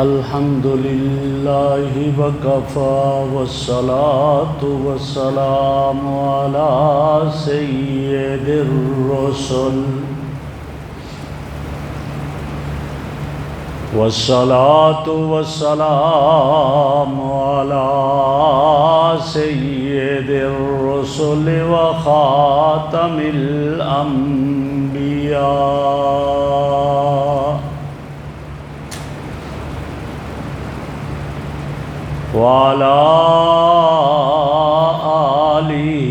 الحمد لله وكفى والصلاة والسلام على سيد الرسل والصلاة والسلام على سيد الرسل وخاتم الأنبياء وعلى آله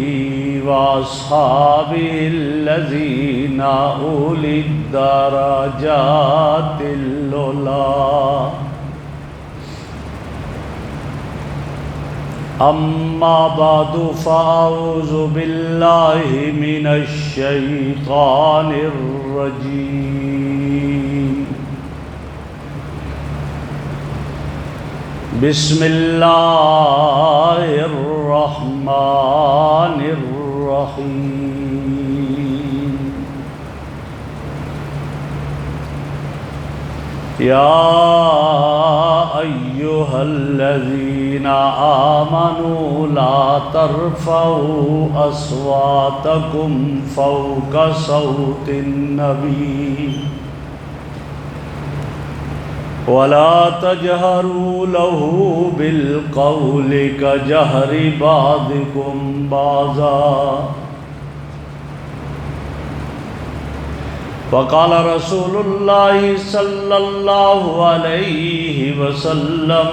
وأصحابه الذين أولي الدرجات العلى أما بعد فأعوذ بالله من الشيطان الرجيم بسم الله الرحمن الرحيم يا أيها الذين آمنوا لا ترفعوا أصواتكم فوق صوت النبي ولا تجهروا له بالقول كجهر بعضكم بعضا وقال رسول الله صلى الله عليه وسلم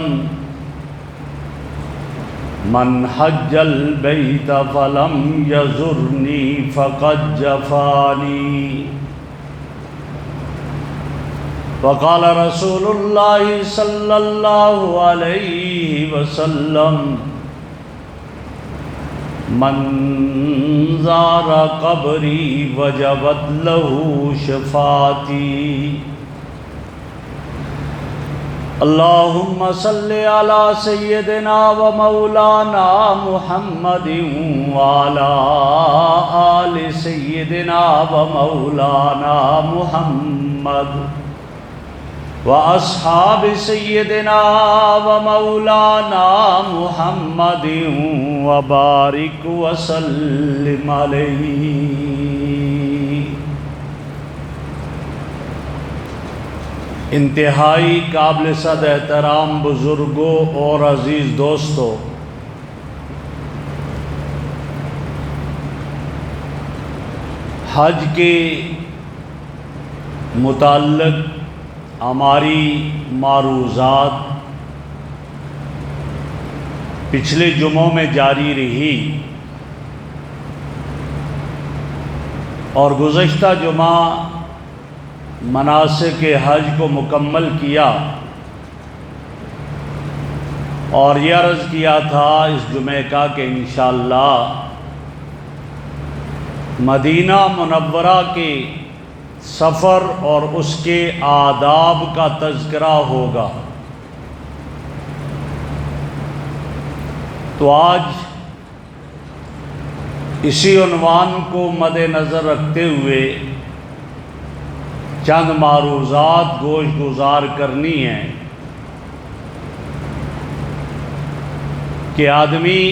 من حج البيت فلم يزرني فقد جفاني وقال رسول الله صلى الله عليه وسلم من زار قبري وجبت له شفاعتي اللهم صل على سيدنا ومولانا محمد وعلى آل سيدنا ومولانا محمد وأصحاب سيدنا ومولانا محمد وبارك وسلم عليه۔ انتہائی قابل صد احترام بزرگوں اور عزیز دوستوں، حج کے متعلق ہماری معروضات پچھلے جمعوں میں جاری رہی اور گزشتہ جمعہ مناسک حج کو مکمل کیا اور یہ عرض کیا تھا اس جمعے کا کہ انشاءاللہ مدینہ منورہ کے سفر اور اس کے آداب کا تذکرہ ہوگا۔ تو آج اسی عنوان کو مد نظر رکھتے ہوئے چند معروضات گوش گزار کرنی ہیں کہ آدمی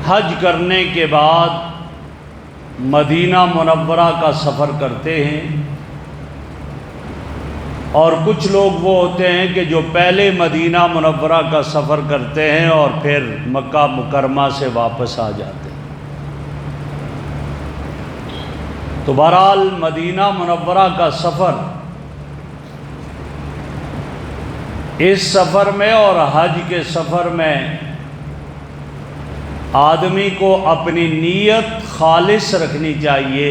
حج کرنے کے بعد مدینہ منورہ کا سفر کرتے ہیں، اور کچھ لوگ وہ ہوتے ہیں کہ جو پہلے مدینہ منورہ کا سفر کرتے ہیں اور پھر مکہ مکرمہ سے واپس آ جاتے ہیں۔ تو بہرحال مدینہ منورہ کا سفر، اس سفر میں اور حج کے سفر میں آدمی کو اپنی نیت خالص رکھنی چاہیے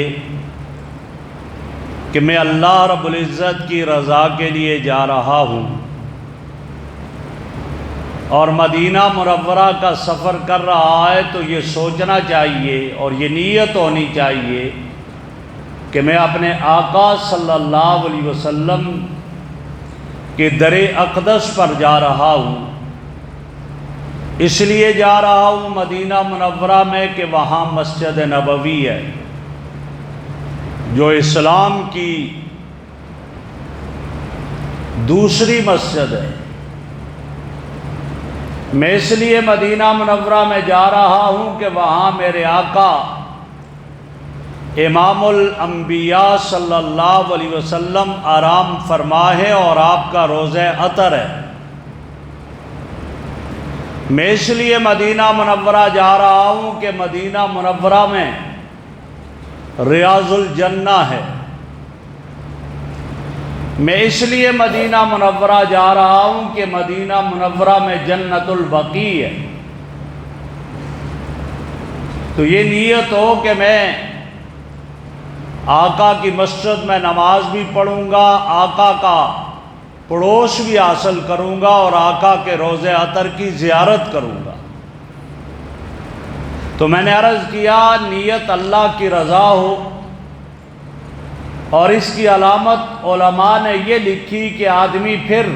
کہ میں اللہ رب العزت کی رضا کے لیے جا رہا ہوں، اور مدینہ منورہ کا سفر کر رہا ہے تو یہ سوچنا چاہیے اور یہ نیت ہونی چاہیے کہ میں اپنے آقا صلی اللہ علیہ وسلم کے در اقدس پر جا رہا ہوں، اس لیے جا رہا ہوں مدینہ منورہ میں کہ وہاں مسجد نبوی ہے، جو اسلام کی دوسری مسجد ہے۔ میں اس لیے مدینہ منورہ میں جا رہا ہوں کہ وہاں میرے آقا امام الانبیاء صلی اللہ علیہ وسلم آرام فرما ہے اور آپ کا روضہ عطر ہے۔ میں اس لیے مدینہ منورہ جا رہا ہوں کہ مدینہ منورہ میں ریاض الجنہ ہے۔ میں اس لیے مدینہ منورہ جا رہا ہوں کہ مدینہ منورہ میں جنت البقیع ہے۔ تو یہ نیت ہو کہ میں آقا کی مسجد میں نماز بھی پڑھوں گا، آقا کا پڑوس بھی حاصل کروں گا اور آقا کے روضہ عطر کی زیارت کروں گا۔ تو میں نے عرض کیا نیت اللہ کی رضا ہو، اور اس کی علامت علماء نے یہ لکھی کہ آدمی پھر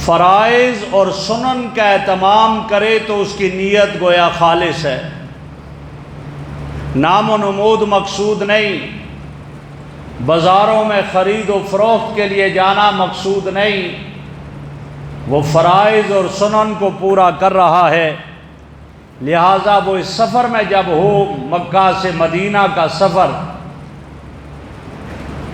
فرائض اور سنن کا اہتمام کرے تو اس کی نیت گویا خالص ہے، نام و نمود مقصود نہیں، بازاروں میں خرید و فروخت کے لیے جانا مقصود نہیں، وہ فرائض اور سنن کو پورا کر رہا ہے۔ لہٰذا وہ اس سفر میں جب ہو، مکہ سے مدینہ کا سفر،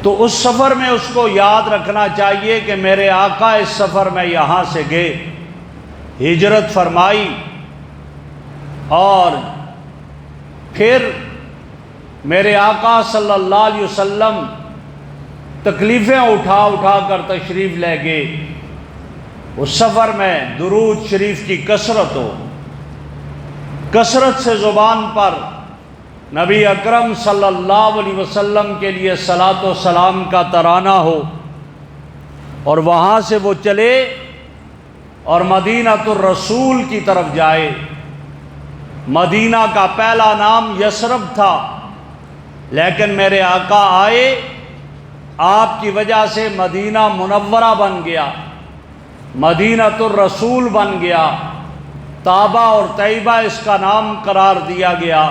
تو اس سفر میں اس کو یاد رکھنا چاہیے کہ میرے آقا اس سفر میں یہاں سے گئے، ہجرت فرمائی، اور پھر میرے آقا صلی اللہ علیہ وسلم تکلیفیں اٹھا اٹھا کر تشریف لے گئے۔ اس سفر میں درود شریف کی کثرت ہو، کثرت سے زبان پر نبی اکرم صلی اللہ علیہ وسلم کے لیے صلاۃ و سلام کا ترانہ ہو، اور وہاں سے وہ چلے اور مدینۃ الرسول کی طرف جائے۔ مدینہ کا پہلا نام یثرب تھا، لیکن میرے آقا آئے، آپ کی وجہ سے مدینہ منورہ بن گیا، مدینۃ الرسول بن گیا، طابہ اور طیبہ اس کا نام قرار دیا گیا۔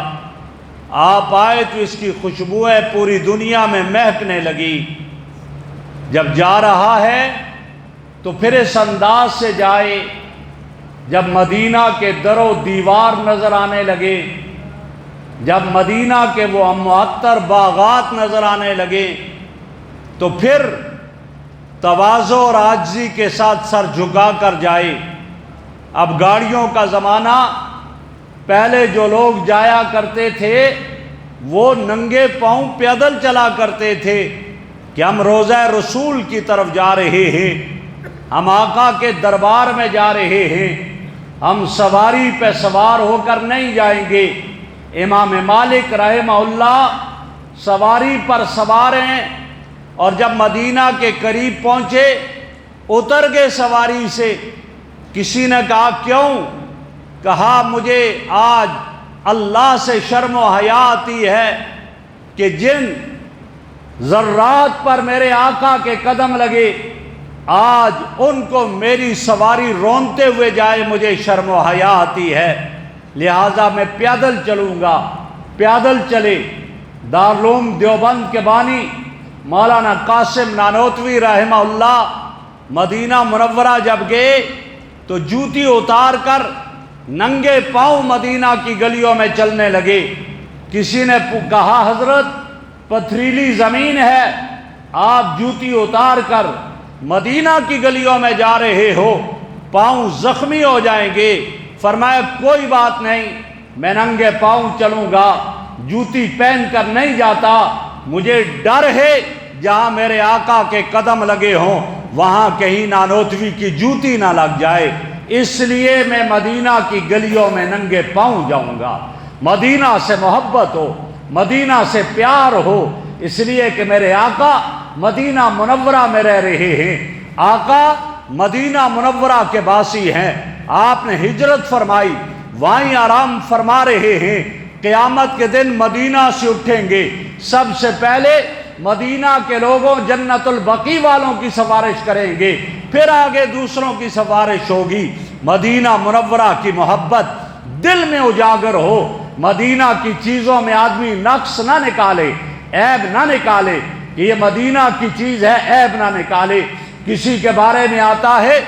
آپ آئے تو اس کی خوشبوئیں پوری دنیا میں مہکنے لگی۔ جب جا رہا ہے تو پھر اس انداز سے جائے، جب مدینہ کے در و دیوار نظر آنے لگے، جب مدینہ کے وہ معطر باغات نظر آنے لگے، تو پھر تواضع اور عاجزی کے ساتھ سر جھکا کر جائے۔ اب گاڑیوں کا زمانہ، پہلے جو لوگ جایا کرتے تھے وہ ننگے پاؤں پیدل چلا کرتے تھے کہ ہم روضہ رسول کی طرف جا رہے ہیں، ہم آقا کے دربار میں جا رہے ہیں، ہم سواری پہ سوار ہو کر نہیں جائیں گے۔ امام مالک رحمہ اللہ سواری پر سوار ہیں، اور جب مدینہ کے قریب پہنچے اتر گئے سواری سے۔ کسی نے کہا کیوں؟ کہا مجھے آج اللہ سے شرم و حیا آتی ہے کہ جن ذرات پر میرے آقا کے قدم لگے، آج ان کو میری سواری رونتے ہوئے جائے، مجھے شرم و حیا آتی ہے، لہٰذا میں پیدل چلوں گا۔ پیدل چلے۔ دارالعلوم دیوبند کے بانی مولانا قاسم نانوتوی رحمہ اللہ مدینہ منورہ جب گئے تو جوتی اتار کر ننگے پاؤں مدینہ کی گلیوں میں چلنے لگے۔ کسی نے کہا حضرت پتھریلی زمین ہے، آپ جوتی اتار کر مدینہ کی گلیوں میں جا رہے ہو، پاؤں زخمی ہو جائیں گے۔ فرمایا کوئی بات نہیں، میں ننگے پاؤں چلوں گا، جوتی پہن کر نہیں جاتا، مجھے ڈر ہے جہاں میرے آقا کے قدم لگے ہوں وہاں کہیں نانوتوی کی جوتی نہ لگ جائے، اس لیے میں مدینہ کی گلیوں میں ننگے پاؤں جاؤں گا۔ مدینہ سے محبت ہو، مدینہ سے پیار ہو، اس لیے کہ میرے آقا مدینہ منورہ میں رہ رہے ہیں، آقا مدینہ منورہ کے باسی ہیں، آپ نے ہجرت فرمائی، وہیں آرام فرما رہے ہیں، قیامت کے دن مدینہ سے اٹھیں گے، سب سے پہلے مدینہ کے لوگوں جنت البقیع والوں کی سفارش کریں گے، پھر آگے دوسروں کی سفارش ہوگی۔ مدینہ منورہ کی محبت دل میں اجاگر ہو، مدینہ کی چیزوں میں آدمی نقص نہ نکالے، عیب نہ نکالے کہ یہ مدینہ کی چیز ہے، عیب نہ نکالے۔ کسی کے بارے میں آتا ہے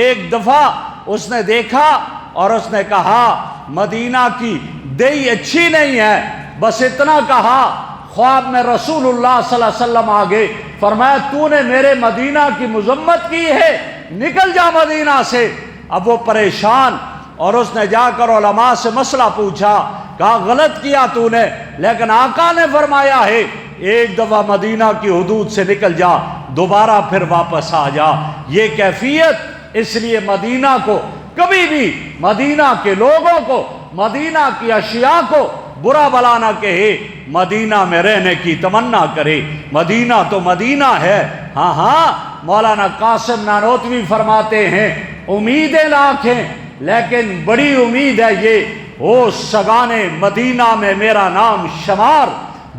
ایک دفعہ اس نے دیکھا اور اس نے کہا مدینہ کی دہی اچھی نہیں ہے، بس اتنا کہا، خواب میں رسول اللہ صلی اللہ علیہ وسلم آگے، فرمایا تو نے میرے مدینہ کی مذمت کی ہے، نکل جا مدینہ سے۔ اب وہ پریشان، اور اس نے جا کر علماء سے مسئلہ پوچھا، کہا غلط کیا تو نے، لیکن آقا نے فرمایا ہے ایک دفعہ مدینہ کی حدود سے نکل جا، دوبارہ پھر واپس آ جا۔ یہ کیفیت، اس لیے مدینہ کو کبھی بھی، مدینہ کے لوگوں کو، مدینہ کی اشیاء کو برا بلا نہ کہے، مدینہ میں رہنے کی تمنا کرے۔ مدینہ تو مدینہ ہے۔ ہاں ہاں، مولانا قاسم نانوتوی فرماتے ہیں امیدیں لاکھ ہیں لیکن بڑی امید ہے یہ، او سگانے مدینہ میں میرا نام شمار،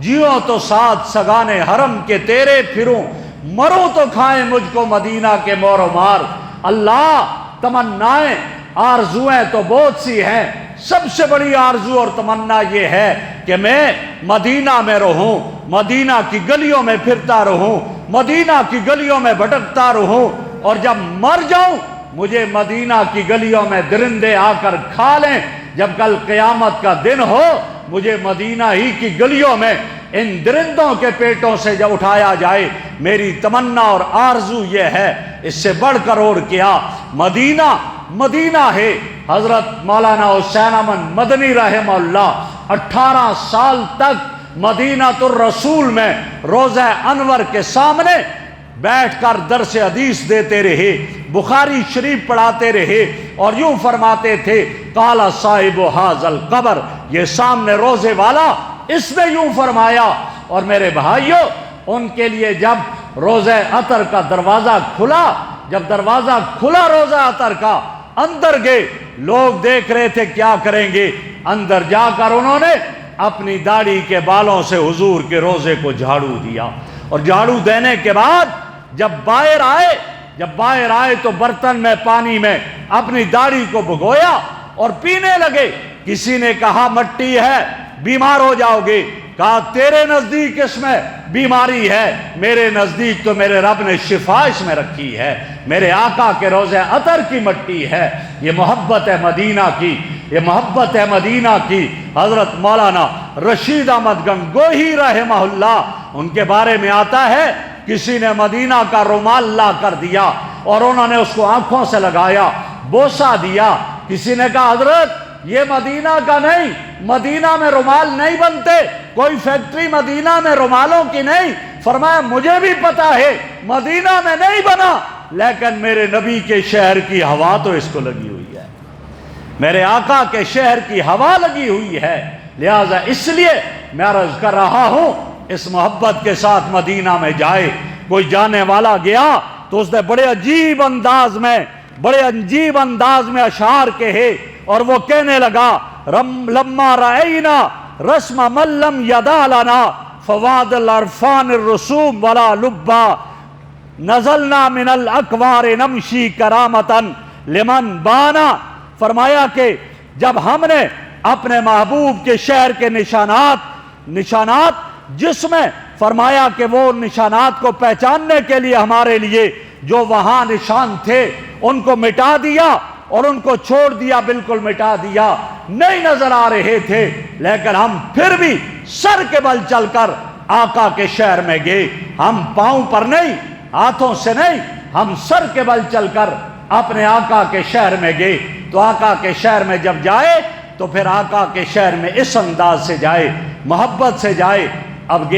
جیوں تو ساتھ سگانے حرم کے تیرے پھروں، مروں تو کھائیں مجھ کو مدینہ کے مور و مار۔ اللہ، تمنائیں آرزویں تو بہت سی ہیں، سب سے بڑی آرزو اور تمنا یہ ہے کہ میں مدینہ میں رہوں، مدینہ کی گلیوں میں پھرتا رہوں، مدینہ کی گلیوں میں بھٹکتا رہوں، اور جب مر جاؤں مجھے مدینہ کی گلیوں میں درندے آ کر کھا لیں۔ جب کل قیامت کا دن ہو مجھے مدینہ ہی کی گلیوں میں ان درندوں کے پیٹوں سے جب اٹھایا جائے۔ میری تمنا اور آرزو یہ ہے، اس سے بڑھ کر اور کیا۔ مدینہ مدینہ ہے۔ حضرت مولانا حسین احمد مدنی رحمہ اللہ 18 سال تک مدینہ الرسول میں روضہ انور کے سامنے بیٹھ کر درس حدیث دیتے رہے، بخاری شریف پڑھاتے رہے، اور یوں فرماتے تھے قال صاحب ھذا القبر، یہ سامنے روزے والا اس نے یوں فرمایا۔ اور میرے بھائیوں، ان کے لیے جب روزہ عطر کا دروازہ کھلا، جب دروازہ کھلا روزہ عطر کا، اندر گئے، لوگ دیکھ رہے تھے کیا کریں گے۔ اندر جا کر انہوں نے اپنی داڑھی کے بالوں سے حضور کے روزے کو جھاڑو دیا، اور جھاڑو دینے کے بعد جب باہر آئے تو برتن میں پانی میں اپنی داڑھی کو بھگویا اور پینے لگے۔ کسی نے کہا مٹی ہے، بیمار ہو جاؤ گے۔ کہا تیرے نزدیک اس میں بیماری ہے، میرے نزدیک تو میرے رب نے شفا اس میں رکھی ہے، میرے آقا کے روزے عطر کی مٹی ہے۔ یہ محبت ہے مدینہ کی، یہ محبت ہے مدینہ کی۔ حضرت مولانا رشید احمد گنگوہی رحمہ اللہ، ان کے بارے میں آتا ہے کسی نے مدینہ کا رومال لا کر دیا اور انہوں نے اس کو آنکھوں سے لگایا، بوسہ دیا۔ کسی نے کہا حضرت یہ مدینہ کا نہیں، مدینہ میں رومال نہیں بنتے، کوئی فیکٹری مدینہ میں رومالوں کی نہیں۔ فرمایا مجھے بھی پتا ہے مدینہ میں نہیں بنا، لیکن میرے نبی کے شہر کی ہوا تو اس کو لگی ہوئی ہے، میرے آقا کے شہر کی ہوا لگی ہوئی ہے۔ لہذا اس لیے میں عرض کر رہا ہوں اس محبت کے ساتھ مدینہ میں جائے۔ کوئی جانے والا گیا تو اس نے بڑے عجیب انداز میں اشعار کہے، اور وہ کہنے لگا لما رأینا رسم من لم یدا لنا فواد العرفان الرسوم ولا لبا نزلنا من الاکوار نمشی کرامتا لمن بانا۔ فرمایا کہ جب ہم نے اپنے محبوب کے شہر کے نشانات جس میں، فرمایا کہ وہ نشانات کو پہچاننے کے لیے ہمارے لیے جو وہاں نشان تھے ان کو مٹا دیا، اور ان کو چھوڑ دیا، بالکل مٹا دیا، نہیں نظر آ رہے تھے، لیکن ہم پھر بھی سر کے بل چل کر آقا کے شہر میں گئے۔ ہم پاؤں پر نہیں، ہاتھوں سے نہیں، ہم سر کے بل چل کر اپنے آقا کے شہر میں گئے۔ تو آقا کے شہر میں جب جائے تو پھر آقا کے شہر میں اس انداز سے جائے، محبت سے جائے۔ اب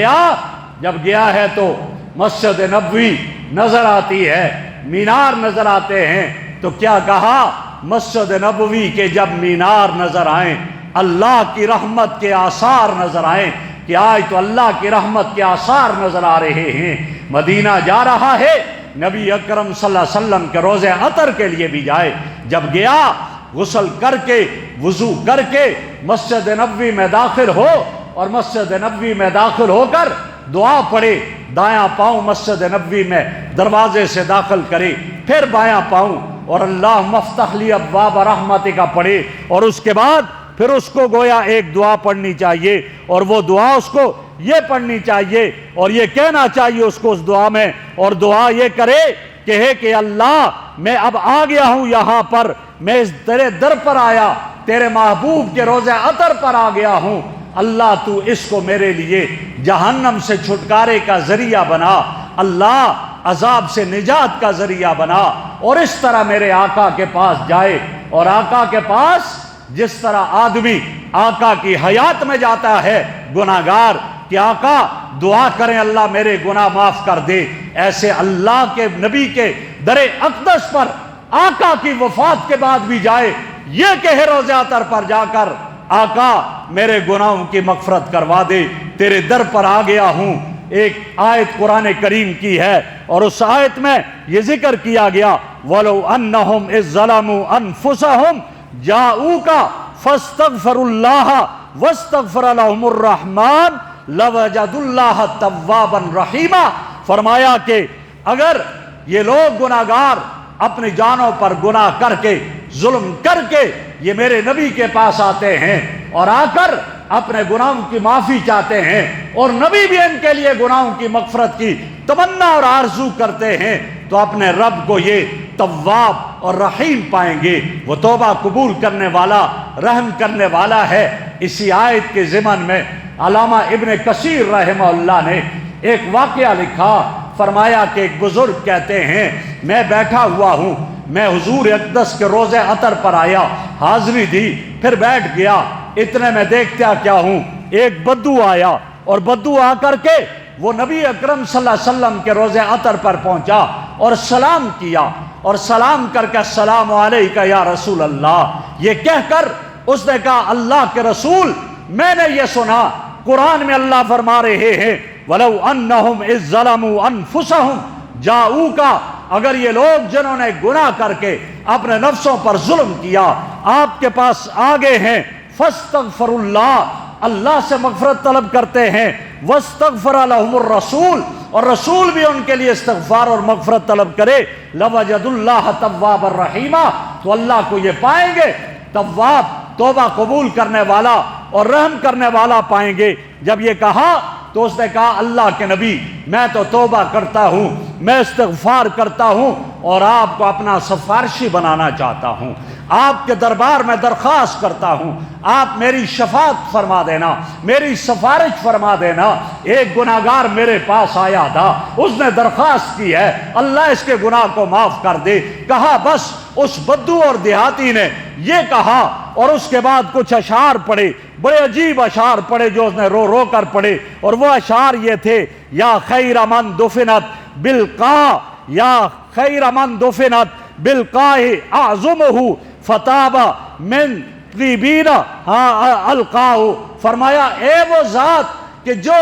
جب گیا ہے تو مسجد نبوی نظر آتی ہے، مینار نظر آتے ہیں، تو کیا کہا؟ مسجد نبوی کے جب مینار نظر آئیں، اللہ کی رحمت کے آثار نظر آئیں، کہ آج تو اللہ کی رحمت کے آثار نظر آ رہے ہیں۔ مدینہ جا رہا ہے، نبی اکرم صلی اللہ علیہ وسلم کے روزے عطر کے لیے بھی جائے۔ جب گیا غسل کر کے، وضو کر کے مسجد نبوی میں داخل ہو، اور مسجد نبوی میں داخل ہو کر دعا پڑھے، دایاں پاؤں مسجد نبوی میں دروازے سے داخل کرے، پھر بایاں پاؤں، اور اللہ مفتح لی ابواب رحمتک کا پڑھے، اور اس کے بعد پھر اس کو گویا ایک دعا پڑھنی چاہیے، اور وہ دعا اس کو یہ پڑھنی چاہیے اور یہ کہنا چاہیے اس کو اس دعا میں، اور دعا یہ کرے کہ اللہ میں اب آ گیا ہوں یہاں پر، میں اس تیرے در پر آیا، تیرے محبوب کے روضہ عطر پر آ گیا ہوں، اللہ تو اس کو میرے لیے جہنم سے چھٹکارے کا ذریعہ بنا، اللہ عذاب سے نجات کا ذریعہ بنا، اور اس طرح میرے آقا کے پاس جائے، اور آقا کے پاس جس طرح آدمی آقا کی حیات میں جاتا ہے گناہگار کہ آقا دعا کریں اللہ میرے گناہ معاف کر دے، ایسے اللہ کے نبی کے در اقدس پر آقا کی وفات کے بعد بھی جائے، یہ کہے روضہ عطر پر جا کر آقا میرے گناہوں کی مغفرت کروا دے، تیرے در پر آ گیا ہوں۔ ایک آیت قرآن کریم کی ہے اور اس آیت میں یہ ذکر کیا گیا وَلَوْ أَنَّهُمْ إِذ ظَلَمُوا أَنفُسَهُمْ جَاءُوكَ فَاسْتَغْفَرُوا اللَّهَ وَاسْتَغْفَرَ لَهُمُ الرَّحْمَنُ لَوَجَدُوا اللَّهَ تَوَّابًا رَحِيمًا، فرمایا کہ اگر یہ لوگ گناہگار اپنی جانوں پر گناہ کر کے ظلم کر کے یہ میرے نبی کے پاس آتے ہیں اور آ کر اپنے گناہوں کی معافی چاہتے ہیں، اور نبی بھی ان کے لیے گناہوں کی مغفرت کی تمنا اور آرزو کرتے ہیں، تو اپنے رب کو یہ تواب اور رحیم پائیں گے، وہ توبہ قبول کرنے والا رحم کرنے والا ہے۔ اسی آیت کے ضمن میں علامہ ابن کثیر رحمہ اللہ نے ایک واقعہ لکھا، فرمایا کہ ایک بزرگ کہتے ہیں میں بیٹھا ہوا ہوں، میں حضور اقدس کے روضہ عطر پر آیا، حاضری دی، پھر بیٹھ گیا، اتنے میں دیکھتا کیا ہوں ایک بدو آیا، اور بدو آ کر کے وہ نبی اکرم صلی اللہ علیہ وسلم کے روضہ عطر پر پہنچا اور سلام کیا، اور سلام کر کے السلام علیکہ یا رسول اللہ یہ کہہ کر اس نے کہا اللہ کے رسول میں نے یہ سنا قرآن میں اللہ فرما رہے ہیں وَلَوْ أَنَّهُمْ إِذْ ظَلَمُوا أَنفُسَهُمْ جَاءُوكَ، اگر یہ لوگ جنہوں نے گناہ کر کے اپنے نفسوں پر ظلم کیا آپ کے پاس آگے ہیں، فَاسْتَغْفَرُوا اللَّهَ اللہ سے مغفرت طلب کرتے ہیں، وَاسْتَغْفَرَ لَهُمُ الرَّسُولُ اور رسول بھی ان کے لیے استغفار اور مغفرت طلب کرے، لَوَجَدُوا اللَّهَ تَوَّابًا رَحِيمًا، تو اللہ کو یہ پائیں گے تواب توبہ قبول کرنے والا اور رحم کرنے والا پائیں گے۔ جب یہ کہا تو اس نے کہا اللہ کے نبی میں تو توبہ کرتا ہوں، میں استغفار کرتا ہوں اور آپ کو اپنا سفارشی بنانا چاہتا ہوں، آپ کے دربار میں درخواست کرتا ہوں آپ میری شفاعت فرما دینا، میری سفارش فرما دینا۔ ایک گناہگار میرے پاس آیا تھا، اس نے درخواست کی ہے اللہ اس کے گناہ کو معاف کر دے، کہا بس اس بدو اور دیہاتی نے یہ کہا اور اس کے بعد کچھ اشعار پڑھے، بڑے عجیب اشعار پڑھے جو اس نے رو رو کر پڑھے، اور وہ اشعار یہ تھے یا خیر من دفنت بالقاع، یا خیر من دفنت بالقاع اعظمہ فتاب من طیبین القاع، فرمایا اے وہ ذات کہ جو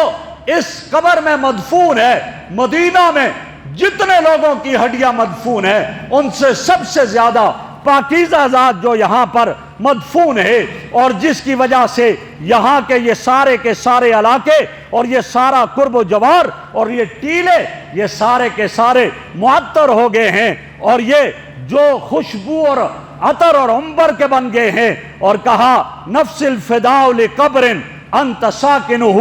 اس قبر میں مدفون ہے، مدینہ میں جتنے لوگوں کی ہڈیاں مدفون ہیں ان سے سب سے زیادہ پاکیزہ ذات جو یہاں پر مدفون ہے، اور جس کی وجہ سے یہاں کے یہ سارے کے سارے علاقے اور یہ سارا قرب و جوار اور یہ ٹیلے یہ سارے کے سارے معطر ہو گئے ہیں، اور یہ جو خوشبو اور عطر اور عنبر کے بن گئے ہیں، اور کہا نفس الفداء لقبر انت ساکنہ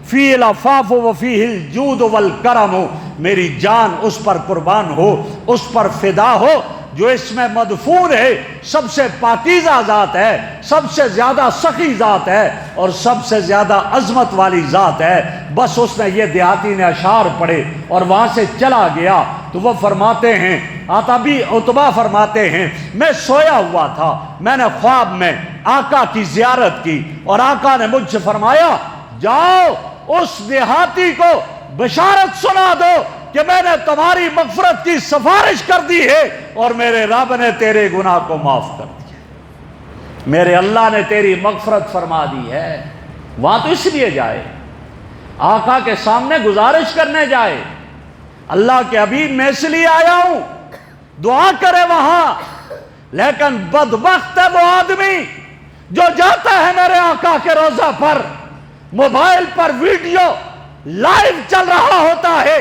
فی العفاف وفیہ الجود والکرم، میری جان اس پر قربان ہو، اس پر فدا ہو جو اس میں مدفون ہے، سب سے پاکیزہ ذات ہے، سب سے زیادہ سخی ذات ہے اور سب سے زیادہ عظمت والی ذات ہے۔ بس اس نے یہ دیہاتی نے اشعار پڑھے اور وہاں سے چلا گیا، تو وہ فرماتے ہیں عتبہ فرماتے ہیں میں سویا ہوا تھا، میں نے خواب میں آقا کی زیارت کی اور آقا نے مجھ سے فرمایا جاؤ اس دیہاتی کو بشارت سنا دو کہ میں نے تمہاری مغفرت کی سفارش کر دی ہے اور میرے رب نے تیرے گناہ کو معاف کر دیا، میرے اللہ نے تیری مغفرت فرما دی ہے۔ وہاں تو اس لیے جائے، آقا کے سامنے گزارش کرنے جائے، اللہ کے حبیب میں اس لیے آیا ہوں دعا کرے وہاں، لیکن بدبخت ہے وہ آدمی جو جاتا ہے میرے آقا کے روضہ پر، موبائل پر ویڈیو لائیو چل رہا ہوتا ہے،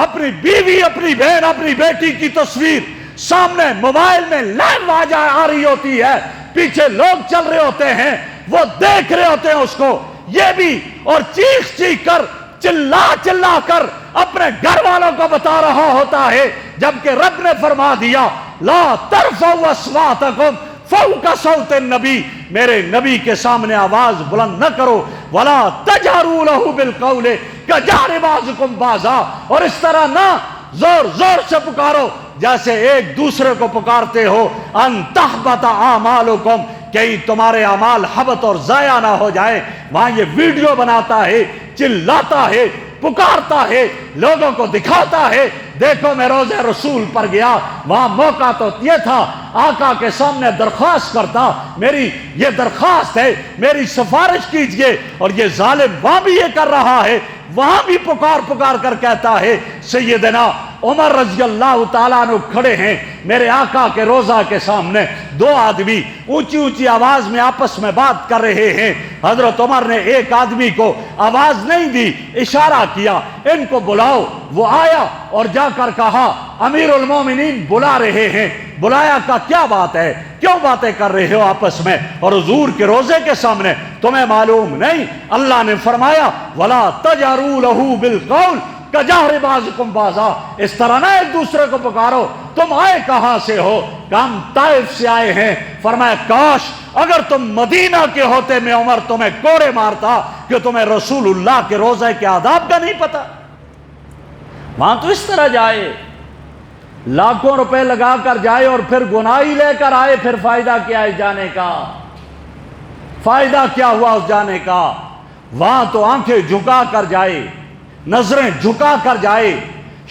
اپنی بیوی اپنی بہن اپنی بیٹی کی تصویر سامنے موبائل میں لائیو آ رہی ہوتی ہے، پیچھے لوگ چل رہے ہوتے ہیں، وہ دیکھ رہے ہوتے ہیں اس کو، یہ بھی، اور چیخ چیخ کر چلا چلا کر اپنے گھر والوں کو بتا رہا ہوتا ہے، جبکہ رب نے فرما دیا لا ترفعوا اصواتکم فوق صوت النبی، میرے نبی کے سامنے آواز بلند نہ کرو، ولا تجہروا لہ بالقول کجہر بعضکم بعضا، اور اس طرح نہ زور زور سے پکارو جیسے ایک دوسرے کو پکارتے ہو، ان تحبط اعمالکم، کہیں تمہارے اعمال حبط اور ضائع نہ ہو جائے۔ وہاں یہ ویڈیو بناتا ہے، چلاتا ہے، پکارتا ہے، لوگوں کو دکھاتا ہے دیکھو میں روضہ رسول پر گیا، وہاں موقع تو یہ تھا آقا کے سامنے درخواست کرتا، میری یہ درخواست ہے، میری سفارش کیجئے، اور یہ ظالم وہاں بھی یہ کر رہا ہے، وہاں بھی پکار پکار کر کہتا ہے۔ سیدنا عمر رضی اللہ تعالیٰ عنہ کھڑے ہیں میرے آقا کے روضہ کے سامنے، دو آدمی اونچی اونچی آواز میں آپس میں بات کر رہے ہیں، حضرت عمر نے ایک آدمی کو آواز نہیں دی، اشارہ کیا ان کو بلاؤ، وہ آیا اور جا کر کہا امیر المومنین بلا رہے ہیں۔ بلایا کا کیا بات ہے، کیوں باتیں کر رہے ہو آپس میں اور حضور کے روزے کے سامنے، تمہیں معلوم نہیں اللہ نے فرمایا وَلَا تَجْهَرُوا لَهُ بِالْقَوْلِ کَجَهْرِ بَعْضِكُمْ بَعْضًا، اس طرح نہ ایک دوسرے کو پکارو۔ تم آئے کہاں سے ہو؟ کہ ہم طائف سے آئے ہیں۔ فرمایا کاش اگر تم مدینہ کے ہوتے میں عمر تمہیں کوڑے مارتا کہ تمہیں رسول اللہ کے روزے کے آداب کا نہیں پتا۔ وہاں تو اس طرح جائے، لاکھوں روپے لگا کر جائے اور پھر گناہی لے کر آئے، پھر فائدہ کیا ہے جانے کا؟ فائدہ کیا ہوا اس جانے کا؟ وہاں تو آنکھیں جھکا کر جائے، نظریں جھکا کر جائے،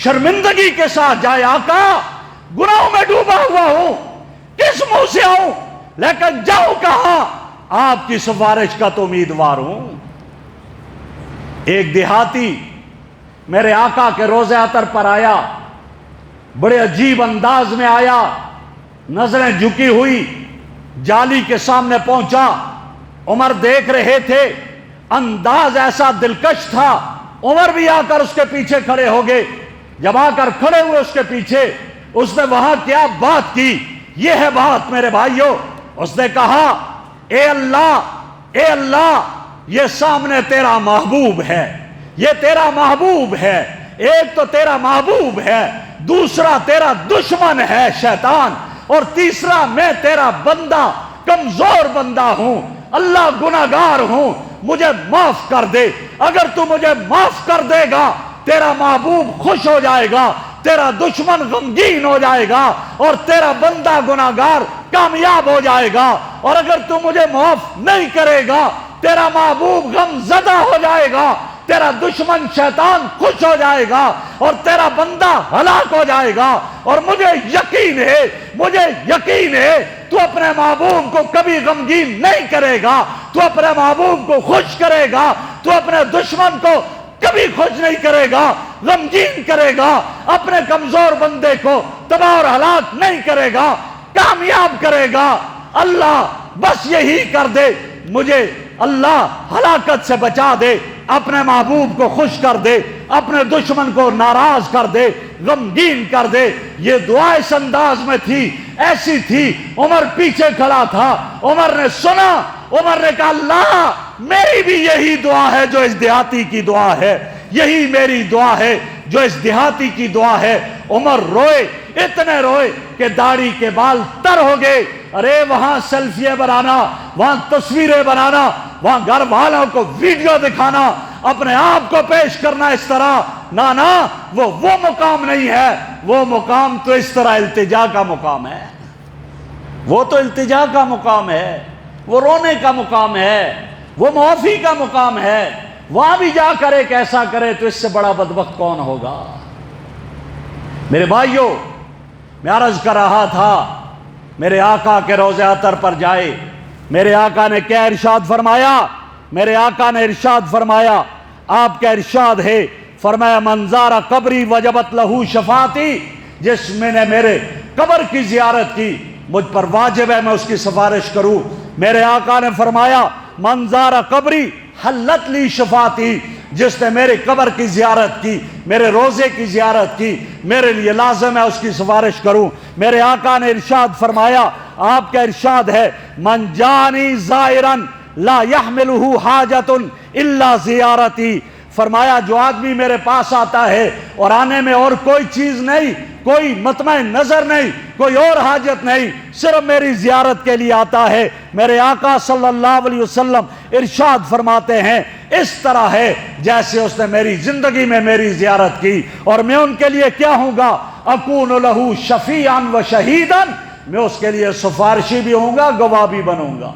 شرمندگی کے ساتھ جائے، آقا گناہوں میں ڈوبا ہوا ہوں، کس منہ سے آؤں، لیکن جاؤں کہاں؟ آپ کی سفارش کا تو امیدوار ہوں۔ ایک دیہاتی میرے آقا کے روضہ اطہر پر آیا، بڑے عجیب انداز میں آیا، نظریں جھکی ہوئی، جالی کے سامنے پہنچا، عمر دیکھ رہے تھے، انداز ایسا دلکش تھا، عمر بھی آ کر اس کے پیچھے کھڑے ہو گئے۔ جب آ کر کھڑے ہوئے اس کے پیچھے، اس نے وہاں کیا بات کی، یہ ہے بات میرے بھائیوں، اس نے کہا اے اللہ یہ سامنے تیرا محبوب ہے، یہ تیرا محبوب ہے، ایک تو تیرا محبوب ہے، دوسرا تیرا دشمن ہے شیطان، اور تیسرا میں تیرا بندہ، کمزور بندہ ہوں، اللہ گناہگار ہوں، مجھے معاف کر دے۔ اگر تو مجھے معاف کر دے گا تیرا محبوب خوش ہو جائے گا، تیرا دشمن غمگین ہو جائے گا، اور تیرا بندہ گناہگار کامیاب ہو جائے گا، اور اگر تو مجھے معاف نہیں کرے گا تیرا محبوب غم زدہ ہو جائے گا، تیرا دشمن شیطان خوش ہو جائے گا، اور تیرا بندہ ہلاک ہو جائے گا۔ اور مجھے یقین ہے تو اپنے محبوب کو کبھی غمگین نہیں کرے گا، تو اپنے محبوب کو خوش کرے گا، تو اپنے دشمن کو کبھی خوش نہیں کرے گا، غمگین کرے گا، اپنے کمزور بندے کو تباہ اور ہلاک نہیں کرے گا، کامیاب کرے گا۔ اللہ بس یہی کر دے، مجھے اللہ ہلاکت سے بچا دے، اپنے محبوب کو خوش کر دے، اپنے دشمن کو ناراض کر دے، غمگین کر دے۔ یہ دعا اس انداز میں تھی، ایسی تھی۔ عمر پیچھے کھڑا تھا، عمر نے سنا، عمر نے کہا اللہ میری بھی یہی دعا ہے جو اس دیہاتی کی دعا ہے، یہی میری دعا ہے جو اس دیہاتی کی دعا ہے۔ عمر روئے، اتنے روئے کہ داڑھی کے بال تر ہو گئے۔ ارے وہاں سیلفیاں بنانا، وہاں تصویریں بنانا، وہاں گھر والوں کو ویڈیو دکھانا، اپنے آپ کو پیش کرنا اس طرح، نہ وہ مقام نہیں ہے۔ وہ مقام تو اس طرح التجا کا مقام ہے، وہ تو التجا کا مقام ہے، وہ رونے کا مقام ہے، وہ معافی کا مقام ہے۔ وہاں بھی جا کر ایک ایسا کرے تو اس سے بڑا بدبخت کون ہوگا؟ میرے بھائیوں، میں عرض کر رہا تھا میرے آقا کے روضہ اطہر پر جائے، میرے آقا نے کیا ارشاد فرمایا؟ میرے آقا نے ارشاد فرمایا، آپ کا ارشاد ہے، فرمایا من زار قبری وجبت لہو شفاعتی، جس میں نے میرے قبر کی زیارت کی مجھ پر واجب ہے میں اس کی سفارش کروں۔ میرے آقا نے فرمایا من زار قبری حلت لی شفاعتی، جس نے میرے قبر کی زیارت کی، میرے روزے کی زیارت کی، میرے لیے لازم ہے اس کی سفارش کروں۔ میرے آقا نے ارشاد فرمایا، آپ کا ارشاد ہے من جانی زائرن لا یحملہ حاجۃ الا زیارتی، فرمایا جو آدمی میرے پاس آتا ہے اور آنے میں اور کوئی چیز نہیں، کوئی مطمع نظر نہیں، کوئی اور حاجت نہیں، صرف میری زیارت کے لیے آتا ہے، میرے آقا صلی اللہ علیہ وسلم ارشاد فرماتے ہیں اس طرح ہے جیسے اس نے میری زندگی میں میری زیارت کی، اور میں ان کے لیے کیا ہوں گا، اکون لہ شفیعا و شہیدا، میں اس کے لیے سفارشی بھی ہوں گا، گواہ بھی بنوں گا،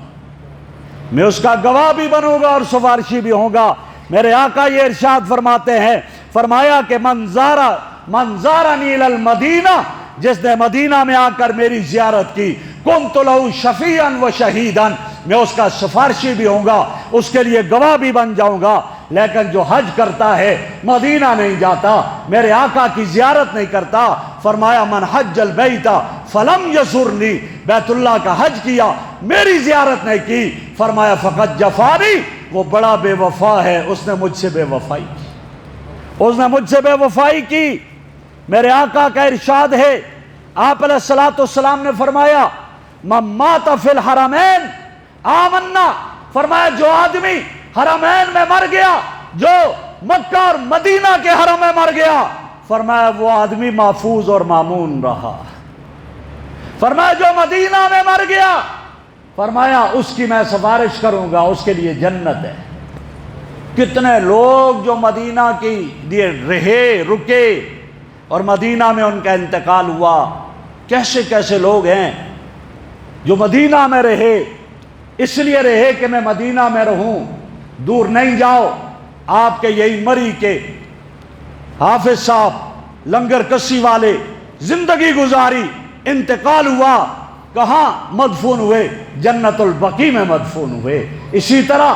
میں اس کا گواہ بھی بنوں گا اور سفارشی بھی ہوں گا۔ میرے آقا یہ ارشاد فرماتے ہیں، فرمایا کہ منظارنی الی المدینہ، جس نے مدینہ میں آ کر میری زیارت کی، کنت لہ شفیعا و شہیدا، میں اس کا سفارشی بھی ہوں گا، اس کے لیے گواہ بھی بن جاؤں گا۔ لیکن جو حج کرتا ہے مدینہ نہیں جاتا، میرے آقا کی زیارت نہیں کرتا، فرمایا من حج البیت فلم یزرنی، بیت اللہ کا حج کیا میری زیارت نہیں کی، فرمایا فقد جفانی، وہ بڑا بے وفا ہے، اس نے مجھ سے بے وفائی کی، اس نے مجھ سے بے وفائی کی۔ میرے آقا کا ارشاد ہے، آپ علیہ الصلوۃ والسلام نے فرمایا من مات فی الحرمین آمنا، فرمایا جو آدمی حرمین میں مر گیا، جو مکہ اور مدینہ کے حرم میں مر گیا، فرمایا وہ آدمی محفوظ اور مامون رہا۔ فرمایا جو مدینہ میں مر گیا، فرمایا اس کی میں سفارش کروں گا، اس کے لیے جنت ہے۔ کتنے لوگ جو مدینہ کی لیے رہے رکے اور مدینہ میں ان کا انتقال ہوا، کیسے کیسے لوگ ہیں جو مدینہ میں رہے، اس لیے رہے کہ میں مدینہ میں رہوں، دور نہیں جاؤ۔ آپ کے یہی مری کے حافظ صاحب لنگر کسی والے زندگی گزاری، انتقال ہوا، کہاں مدفون ہوئے؟ جنت البقیع میں مدفون ہوئے۔ اسی طرح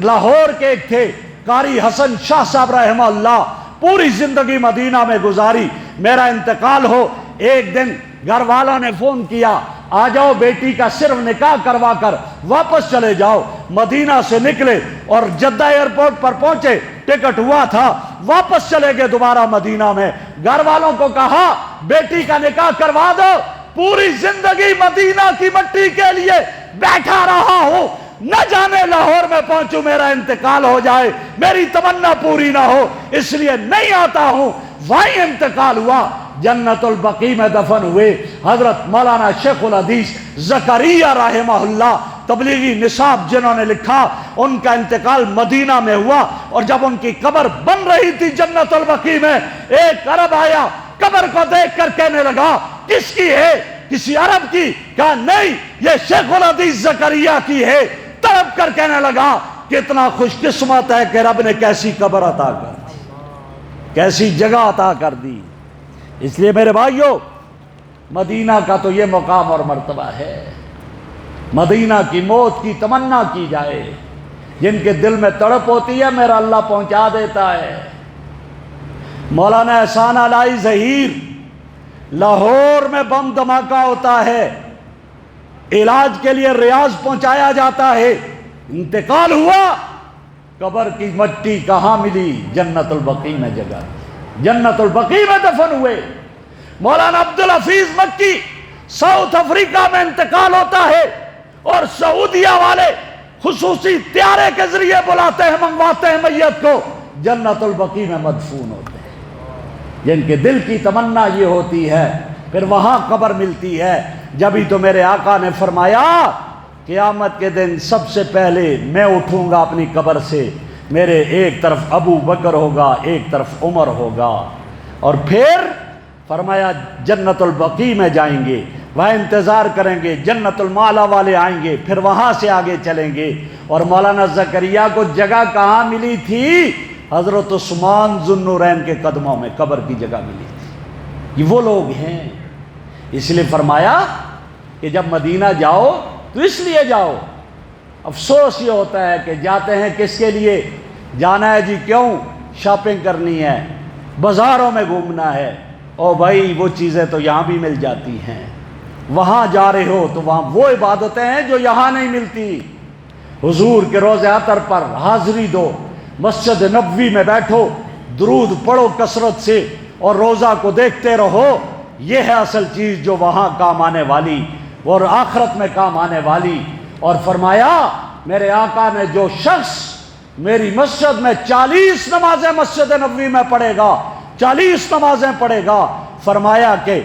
لاہور کے ایک تھے قاری حسن شاہ صاحب رحمہ اللہ، پوری زندگی مدینہ میں گزاری، میرا انتقال ہو، ایک دن گھر والوں نے فون کیا آ جاؤ بیٹی کا صرف نکاح کروا کر واپس چلے جاؤ۔ مدینہ سے نکلے اور جدہ ایئرپورٹ پر پہنچے، ٹکٹ ہوا تھا، واپس چلے گئے دوبارہ مدینہ میں۔ گھر والوں کو کہا بیٹی کا نکاح کروا دو، پوری زندگی مدینہ کی مٹی کے لیے بیٹھا رہا ہوں، نہ جانے لاہور میں پہنچوں میرا انتقال ہو جائے، میری تمنا پوری نہ ہو، اس لیے نہیں آتا ہوں۔ وہیں انتقال ہوا، جنت البقیع میں دفن ہوئے۔ حضرت مولانا شیخ الحدیث زکریا رحمہ اللہ، تبلیغی نصاب جنہوں نے لکھا، ان کا انتقال مدینہ میں ہوا، اور جب ان کی قبر بن رہی تھی جنت البقیع میں، ایک عرب آیا، قبر کو دیکھ کر کہنے لگا کس کی ہے؟ کسی عرب کی؟ کہا نہیں، یہ شیخ الحدیث زکریا کی ہے۔ تڑپ کر کہنے لگا کتنا خوش قسمت ہے کہ رب نے کیسی قبر عطا کر دی، کیسی جگہ عطا کر دی۔ اس لیے میرے بھائیوں، مدینہ کا تو یہ مقام اور مرتبہ ہے، مدینہ کی موت کی تمنا کی جائے، جن کے دل میں تڑپ ہوتی ہے میرا اللہ پہنچا دیتا ہے۔ مولانا احسان علائی ظہیر، لاہور میں بم دھماکہ ہوتا ہے، علاج کے لیے ریاض پہنچایا جاتا ہے، انتقال ہوا، قبر کی مٹی کہاں ملی؟ جنت البقیع میں جگہ، جنت البقیع میں دفن ہوئے۔ مولانا عبدالحفیظ مکی ساؤتھ افریقہ میں انتقال ہوتا ہے، اور سعودیہ والے خصوصی طیارے کے ذریعے بلاتے ہیں، منگواتے ہیں میت کو، جنت البقیع میں مدفون ہوتے ہیں۔ جن کے دل کی تمنا یہ ہوتی ہے پھر وہاں قبر ملتی ہے۔ جبھی تو میرے آقا نے فرمایا قیامت کے دن سب سے پہلے میں اٹھوں گا اپنی قبر سے، میرے ایک طرف ابو بکر ہوگا، ایک طرف عمر ہوگا، اور پھر فرمایا جنت البقیع میں جائیں گے، وہاں انتظار کریں گے، جنت المعلا والے آئیں گے، پھر وہاں سے آگے چلیں گے۔ اور مولانا زکریا کو جگہ کہاں ملی تھی؟ حضرت عثمان ذو النورین کے قدموں میں قبر کی جگہ ملی تھی۔ یہ وہ لوگ ہیں، اس لیے فرمایا کہ جب مدینہ جاؤ تو اس لیے جاؤ۔ افسوس یہ ہوتا ہے کہ جاتے ہیں کس کے لیے؟ جانا ہے جی کیوں؟ شاپنگ کرنی ہے، بازاروں میں گھومنا ہے۔ او بھائی وہ چیزیں تو یہاں بھی مل جاتی ہیں، وہاں جا رہے ہو تو وہاں وہ عبادتیں ہیں جو یہاں نہیں ملتی۔ حضور کے روضہ اطہر پر حاضری دو، مسجد نبوی میں بیٹھو، درود پڑھو کثرت سے، اور روزہ کو دیکھتے رہو۔ یہ ہے اصل چیز جو وہاں کام آنے والی اور آخرت میں کام آنے والی۔ اور فرمایا میرے آقا نے جو شخص میری مسجد میں 40 نمازیں مسجد نبوی میں پڑھے گا، 40 نمازیں پڑھے گا، فرمایا کہ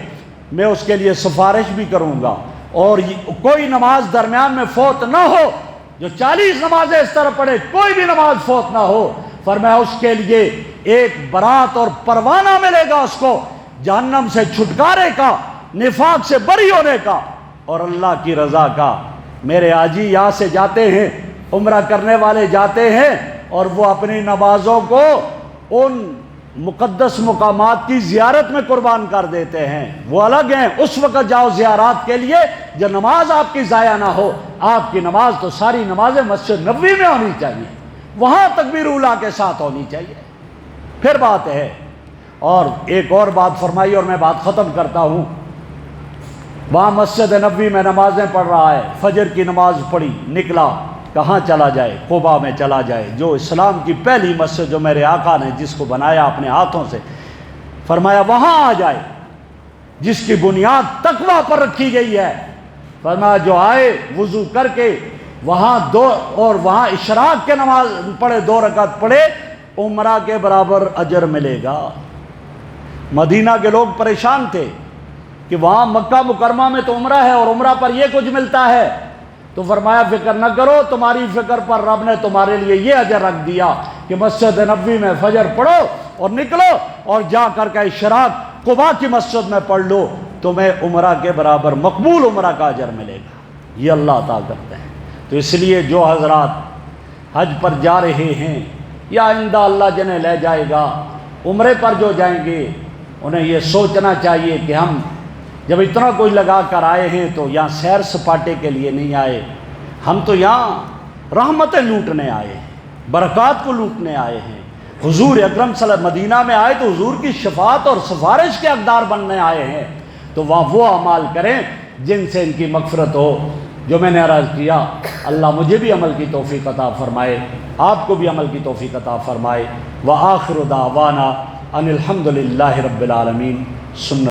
میں اس کے لیے سفارش بھی کروں گا، اور کوئی نماز درمیان میں فوت نہ ہو، جو 40 نمازیں اس طرح پڑھے کوئی بھی نماز فوت نہ ہو، فرمایا اس کے لیے ایک برات اور پروانہ ملے گا اس کو جہنم سے چھٹکارے کا، نفاق سے بری ہونے کا اور اللہ کی رضا کا۔ میرے حاجی یہاں سے جاتے ہیں، عمرہ کرنے والے جاتے ہیں اور وہ اپنی نمازوں کو ان مقدس مقامات کی زیارت میں قربان کر دیتے ہیں، وہ الگ ہیں، اس وقت جاؤ زیارات کے لیے جو نماز آپ کی ضائع نہ ہو۔ آپ کی نماز تو ساری نمازیں مسجد نبوی میں ہونی چاہیے، وہاں تکبیر اولیٰ کے ساتھ ہونی چاہیے، پھر بات ہے۔ اور ایک اور بات فرمائی اور میں بات ختم کرتا ہوں، وہاں مسجد نبوی میں نمازیں پڑھ رہا ہے، فجر کی نماز پڑھی، نکلا، کہاں چلا جائے؟ قباء میں چلا جائے، جو اسلام کی پہلی مسجد جو میرے آقا نے جس کو بنایا اپنے ہاتھوں سے، فرمایا وہاں آ جائے جس کی بنیاد تقویٰ پر رکھی گئی ہے۔ فرمایا جو آئے وضو کر کے وہاں وہاں اشراق کے نماز پڑھے، 2 رکعت پڑھے، عمرہ کے برابر اجر ملے گا۔ مدینہ کے لوگ پریشان تھے کہ وہاں مکہ مکرمہ میں تو عمرہ ہے اور عمرہ پر یہ کچھ ملتا ہے، تو فرمایا فکر نہ کرو، تمہاری فکر پر رب نے تمہارے لیے یہ اجر رکھ دیا کہ مسجد نبوی میں فجر پڑھو اور نکلو اور جا کر کے اشراق قباء کی مسجد میں پڑھ لو، تمہیں عمرہ کے برابر مقبول عمرہ کا اجر ملے گا۔ یہ اللہ عطا کرتے ہیں۔ تو اس لیے جو حضرات حج پر جا رہے ہیں یا آئندہ اللہ جنہیں لے جائے گا عمرے پر جو جائیں گے، انہیں یہ سوچنا چاہیے کہ ہم جب اتنا کوئی لگا کر آئے ہیں تو یہاں سیر سپاٹے کے لیے نہیں آئے، ہم تو یہاں رحمتیں لوٹنے آئے ہیں، برکات کو لوٹنے آئے ہیں۔ حضور اکرم صلی اللہ علیہ وسلم مدینہ میں آئے تو حضور کی شفاعت اور سفارش کے حقدار بننے آئے ہیں، تو وہاں وہ اعمال کریں جن سے ان کی مغفرت ہو۔ جو میں نے عرض کیا، اللہ مجھے بھی عمل کی توفیق عطا فرمائے، آپ کو بھی عمل کی توفیق عطا فرمائے۔ وآخر دعوانا ان الحمد للہ رب العالمین۔ سنت